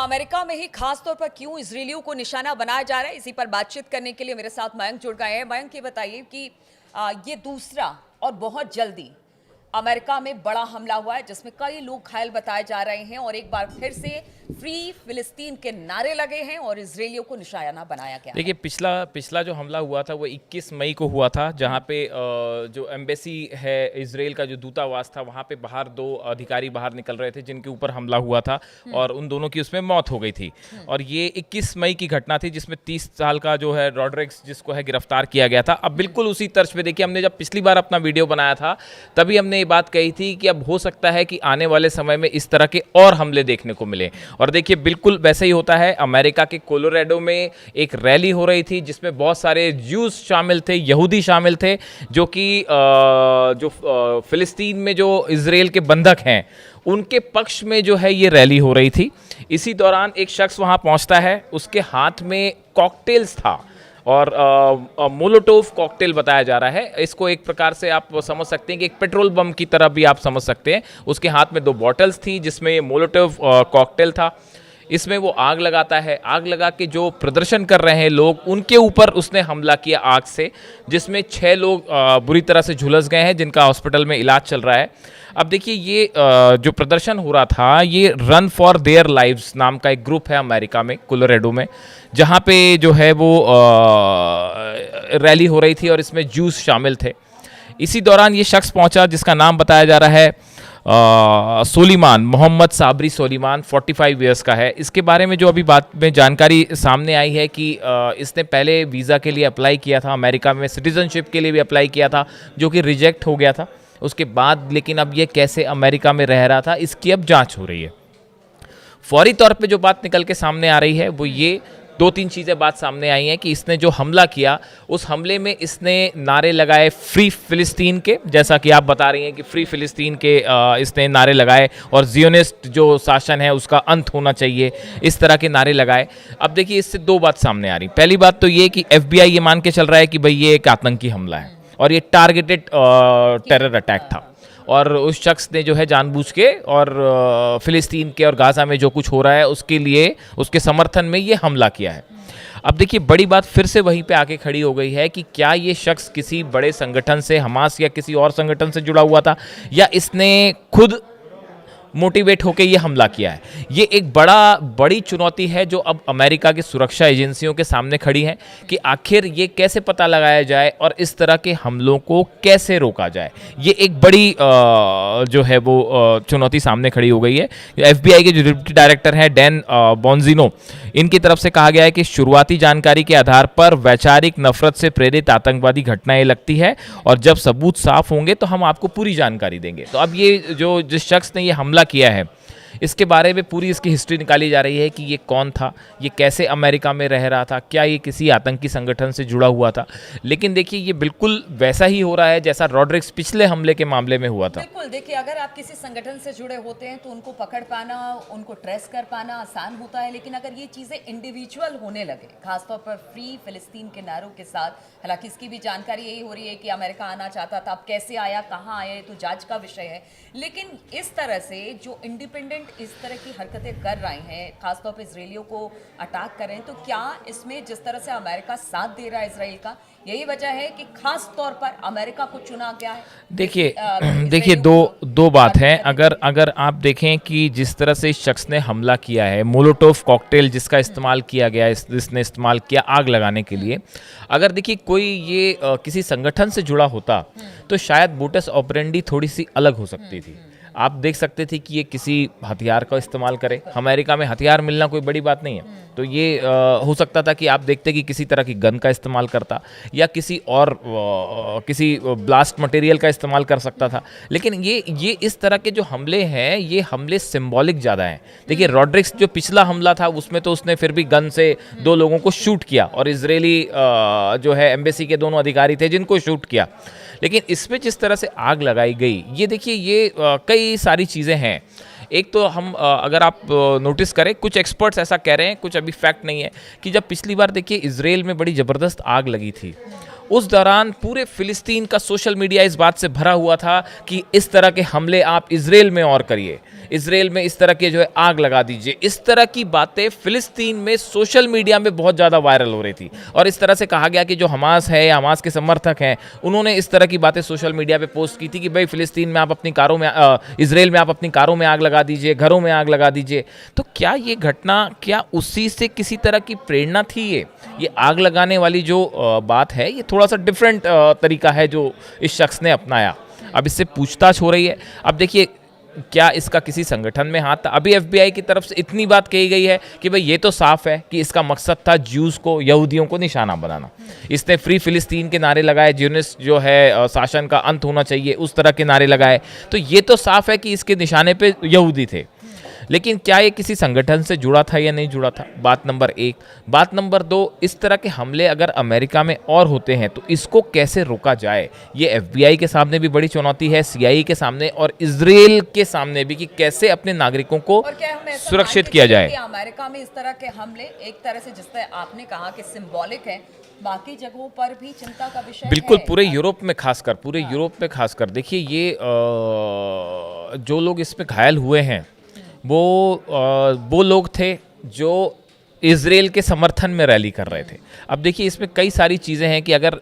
America में ही खास तौर पर क्यों इजरायलियों को निशाना बनाया जा रहा है, इसी पर बातचीत करने के लिए मेरे साथ मयंक जुड़ गए हैं। मयंक, ये बताइए कि ये दूसरा और बहुत जल्दी अमेरिका में बड़ा हमला हुआ है जिसमें कई लोग घायल बताए जा रहे हैं और एक बार फिर से फ्री फिलिस्तीन के नारे लगे हैं और इजरायलियों को निशाना बनाया गया। देखिए, पिछला जो हमला हुआ था वो 21 मई को हुआ था, जहाँ पे जो एम्बेसी है इजराइल का, जो दूतावास था, वहाँ पे बाहर दो अधिकारी बाहर निकल रहे थे जिनके ऊपर हमला हुआ था और उन दोनों की उसमें मौत हो गई थी। और ये 21 मई की घटना थी जिसमें 30 साल का जो है रॉड्रिक्स, जिसको है गिरफ्तार किया गया था। अब बिल्कुल उसी तर्ज पे देखिए, हमने जब पिछली बार अपना वीडियो बनाया था तभी हमने ये बात कही थी कि अब हो सकता है कि आने वाले समय में इस तरह के और हमले देखने को मिले। और देखिए, बिल्कुल वैसे ही होता है। अमेरिका के कोलोराडो में एक रैली हो रही थी जिसमें बहुत सारे ज्यूज शामिल थे, यहूदी शामिल थे, जो कि फिलिस्तीन में जो इजराइल के बंधक हैं उनके पक्ष में जो है ये रैली हो रही थी। इसी दौरान एक शख्स वहां पहुंचता है, उसके हाथ में कॉकटेल्स था और मोलोटोव कॉकटेल बताया जा रहा है। इसको एक प्रकार से आप समझ सकते हैं कि एक पेट्रोल बम की तरह भी आप समझ सकते हैं। उसके हाथ में 2 बॉटल्स थी जिसमें मोलोटोव कॉकटेल था। इसमें वो आग लगाता है। आग लगा के जो प्रदर्शन कर रहे हैं लोग, उनके ऊपर उसने हमला किया आग से, जिसमें 6 लोग बुरी तरह से झुलस गए हैं जिनका हॉस्पिटल में इलाज चल रहा है। अब देखिए, ये जो प्रदर्शन हो रहा था, ये रन फॉर देयर लाइव्स नाम का एक ग्रुप है अमेरिका में, कोलोराडो में, जहाँ पे जो है वो रैली हो रही थी और इसमें जूस शामिल थे। इसी दौरान ये शख्स पहुंचा जिसका नाम बताया जा रहा है सोलीमान, मोहम्मद साबरी सोलीमान, 45 ईयर्स का है। इसके बारे में जो अभी बात में जानकारी सामने आई है कि इसने पहले वीज़ा के लिए अप्लाई किया था, अमेरिका में सिटीजनशिप के लिए भी अप्लाई किया था, जो कि रिजेक्ट हो गया था उसके बाद। लेकिन अब ये कैसे अमेरिका में रह रहा था, इसकी अब जांच हो रही है। फौरी तौर पे जो बात निकल के सामने आ रही है वो ये 2-3 चीज़ें बात सामने आई हैं कि इसने जो हमला किया, उस हमले में इसने नारे लगाए फ्री फिलिस्तीन के, जैसा कि आप बता रही हैं कि फ्री फिलिस्तीन के इसने नारे लगाए और जियोनिस्ट जो शासन है उसका अंत होना चाहिए, इस तरह के नारे लगाए। अब देखिए, इससे 2 बात सामने आ रही। पहली बात तो ये कि FBI ये मान के चल रहा है कि भाई ये एक आतंकी हमला है और ये टारगेटेड टेरर अटैक था और उस शख्स ने जो है जानबूझ के और फिलिस्तीन के और गाज़ा में जो कुछ हो रहा है उसके लिए, उसके समर्थन में ये हमला किया है। अब देखिए, बड़ी बात फिर से वहीं पे आके खड़ी हो गई है कि क्या ये शख्स किसी बड़े संगठन से, हमास या किसी और संगठन से जुड़ा हुआ था, या इसने खुद मोटिवेट होकर ये हमला किया है। ये एक बड़ी चुनौती है जो अब अमेरिका की सुरक्षा एजेंसियों के सामने खड़ी है कि आखिर ये कैसे पता लगाया जाए और इस तरह के हमलों को कैसे रोका जाए। ये एक बड़ी जो है वो चुनौती सामने खड़ी हो गई है। FBI के जो डिप्टी डायरेक्टर हैं डैन बोंजिनो, इनकी तरफ से कहा गया है कि शुरुआती जानकारी के आधार पर वैचारिक नफरत से प्रेरित आतंकवादी घटनाएं लगती है और जब सबूत साफ होंगे तो हम आपको पूरी जानकारी देंगे। तो अब ये जिस शख्स ने ये हमला किया है, इसके बारे में पूरी इसकी हिस्ट्री निकाली जा रही है कि ये कौन था, ये कैसे अमेरिका में रह रहा था, क्या ये किसी आतंकी संगठन से जुड़ा हुआ था। लेकिन देखिए, ये बिल्कुल वैसा ही हो रहा है जैसा रॉड्रिक्स पिछले हमले के मामले में हुआ था। बिल्कुल, देखिए, अगर आप किसी संगठन से जुड़े होते हैं तो उनको पकड़ पाना, उनको ट्रेस कर पाना आसान होता है, लेकिन अगर ये चीज़ें इंडिविजुअल होने लगे, खासतौर पर फ्री फिलिस्तीन के नारों के साथ, हालांकि इसकी भी जानकारी यही हो रही है कि अमेरिका आना चाहता था, अब कैसे आया, कहाँ आया, तो जांच का विषय है। लेकिन इस तरह से जो इंडिपेंडेंट इस तरह की हरकतें कर रहे हैं, खासतौर पर इजरायलियों को अटैक कर रहे हैं, तो क्या इसमें जिस तरह से अमेरिका साथ दे रहा है इजराइल का, यही वजह है कि खास तौर पर अमेरिका को चुना गया है? देखिए, दो बात है। अगर आप देखें कि जिस तरह से इस शख्स ने हमला किया है, मोलोटोव कॉकटेल जिसका इस्तेमाल किया गया, इसने इस्तेमाल किया आग लगाने के लिए। अगर देखिए कोई ये किसी संगठन से जुड़ा होता तो शायद मोडस ऑपरेंडी थोड़ी सी अलग हो सकती थी। आप देख सकते थे कि ये किसी हथियार का इस्तेमाल करे। अमेरिका में हथियार मिलना कोई बड़ी बात नहीं है, तो ये हो सकता था कि आप देखते कि किसी तरह की गन का इस्तेमाल करता या किसी और किसी ब्लास्ट मटेरियल का इस्तेमाल कर सकता था। लेकिन ये इस तरह के जो हमले हैं, ये हमले सिंबॉलिक ज़्यादा हैं। देखिए, रॉड्रिक्स जो पिछला हमला था उसमें तो उसने फिर भी गन से 2 लोगों को शूट किया और इजरायली जो है एम्बेसी के दोनों अधिकारी थे जिनको शूट किया। लेकिन इसमें जिस तरह से आग लगाई गई, ये देखिए, ये कई सारी चीज़ें हैं। एक तो हम अगर आप नोटिस करें, कुछ एक्सपर्ट्स ऐसा कह रहे हैं, कुछ अभी फैक्ट नहीं है, कि जब पिछली बार देखिए इजराइल में बड़ी ज़बरदस्त आग लगी थी, उस दौरान पूरे फिलिस्तीन का सोशल मीडिया इस बात से भरा हुआ था कि इस तरह के हमले आप इजराइल में और करिए, इसराइल में इस तरह के जो है आग लगा दीजिए, इस तरह की बातें फिलिस्तीन में सोशल मीडिया में बहुत ज़्यादा वायरल हो रही थी। और इस तरह से कहा गया कि जो हमास है या हमास के समर्थक हैं, उन्होंने इस तरह की बातें सोशल मीडिया पे पोस्ट की थी कि भाई फिलिस्तीन में आप अपनी कारों में इसराइल में आप अपनी कारों में आग लगा दीजिए, घरों में आग लगा दीजिए। तो क्या ये घटना, क्या उसी से किसी तरह की प्रेरणा थी? ये आग लगाने वाली जो बात है, ये थोड़ा सा डिफरेंट तरीका है जो इस शख्स ने अपनाया। अब इससे पूछताछ हो रही है। अब देखिए, क्या इसका किसी संगठन में हाथ था? अभी एफबीआई की तरफ से इतनी बात कही गई है कि भाई ये तो साफ है कि इसका मकसद था ज्यूज को, यहूदियों को निशाना बनाना। इसने फ्री फिलिस्तीन के नारे लगाए, ज्यूनिस्ट जो है शासन का अंत होना चाहिए, उस तरह के नारे लगाए। तो ये तो साफ है कि इसके निशाने पे यहूदी थे। लेकिन क्या ये किसी संगठन से जुड़ा था या नहीं जुड़ा था? बात नंबर एक। बात नंबर दो, इस तरह के हमले अगर अमेरिका में और होते हैं तो इसको कैसे रोका जाए? ये एफबीआई के सामने भी बड़ी चुनौती है, सीआईए के सामने और इजराइल के सामने भी, कि कैसे अपने नागरिकों को और क्या हम ऐसा सुरक्षित मान के किया चलें जाए। कि अमेरिका में इस तरह के हमले एक तरह से, जिस तरह आपने कहा कि सिंबॉलिक है, बाकी जगहों पर भी चिंता का विषय बिल्कुल, है। पूरे यूरोप में खासकर, पूरे यूरोप में खासकर देखिए, ये जो लोग इसमें घायल हुए हैं वो लोग थे जो इजराइल के समर्थन में रैली कर रहे थे। अब देखिए, इसमें कई सारी चीज़ें हैं कि अगर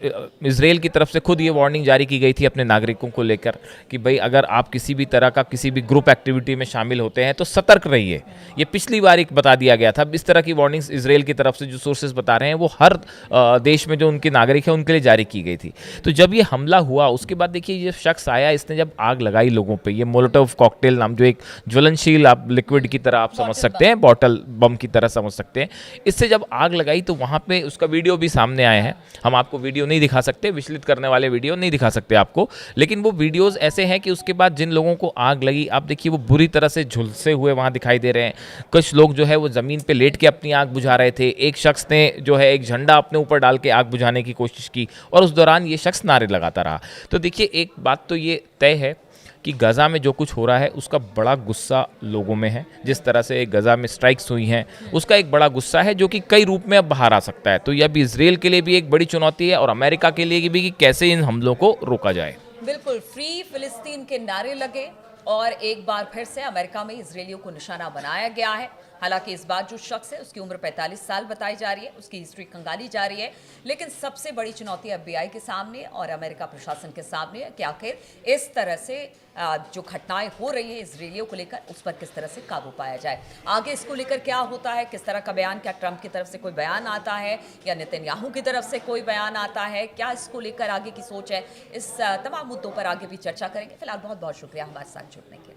इजराइल की तरफ से खुद ये वार्निंग जारी की गई थी अपने नागरिकों को लेकर कि भाई अगर आप किसी भी तरह का किसी भी ग्रुप एक्टिविटी में शामिल होते हैं तो सतर्क रहिए। ये पिछली बार एक बता दिया गया था। इस तरह की वार्निंग्स इजराइल की तरफ से जो सोर्सेज बता रहे हैं वो हर देश में जो उनके नागरिक हैं उनके लिए जारी की गई थी। तो जब ये हमला हुआ उसके बाद देखिए, ये शख्स आया, इसने जब आग लगाई लोगों पर, ये मोलोटोव कॉकटेल नाम, जो एक ज्वलनशील आप लिक्विड की तरह आप समझ सकते हैं, बॉटल बम की तरह समझ सकते हैं, इससे जब आग लगाई तो वहाँ पे उसका वीडियो भी सामने आए हैं। हम आपको वीडियो नहीं दिखा सकते, विचलित करने वाले वीडियो नहीं दिखा सकते आपको, लेकिन वो वीडियोस ऐसे हैं कि उसके बाद जिन लोगों को आग लगी, आप देखिए वो बुरी तरह से झुलसे हुए वहाँ दिखाई दे रहे हैं। कुछ लोग जो है वो ज़मीन पे लेट के अपनी आग बुझा रहे थे। एक शख्स ने जो है एक झंडा अपने ऊपर डाल के आग बुझाने की कोशिश की और उस दौरान ये शख्स नारे लगाता रहा। तो देखिए, एक बात तो ये तय है कि गज़ा में जो कुछ हो रहा है उसका बड़ा गुस्सा लोगों में है। जिस तरह से गज़ा में स्ट्राइक्स हुई हैं उसका एक बड़ा गुस्सा है जो कि कई रूप में अब बाहर आ सकता है। तो यह भी इसराइल के लिए भी एक बड़ी चुनौती है और अमेरिका के लिए भी, कि कैसे इन हमलों को रोका जाए। बिल्कुल, फ्री फिलिस्तीन के नारे लगे और एक बार फिर से अमेरिका में इजरायलियों को निशाना बनाया गया है। हालांकि इस बार जो शख्स है उसकी उम्र 45 साल बताई जा रही है, उसकी हिस्ट्री खंगाली जा रही है, लेकिन सबसे बड़ी चुनौती एफबीआई के सामने और अमेरिका प्रशासन के सामने है कि आखिर इस तरह से जो घटनाएं हो रही हैं इजरायलियों को लेकर, उस पर किस तरह से काबू पाया जाए। आगे इसको लेकर क्या होता है, किस तरह का बयान, क्या ट्रंप की तरफ से कोई बयान आता है या नेतन्याहू की तरफ से कोई बयान आता है, क्या इसको लेकर आगे की सोच है, इस तमाम मुद्दों पर आगे भी चर्चा करेंगे। फिलहाल बहुत बहुत शुक्रिया हमारे साथ जुड़ने के लिए।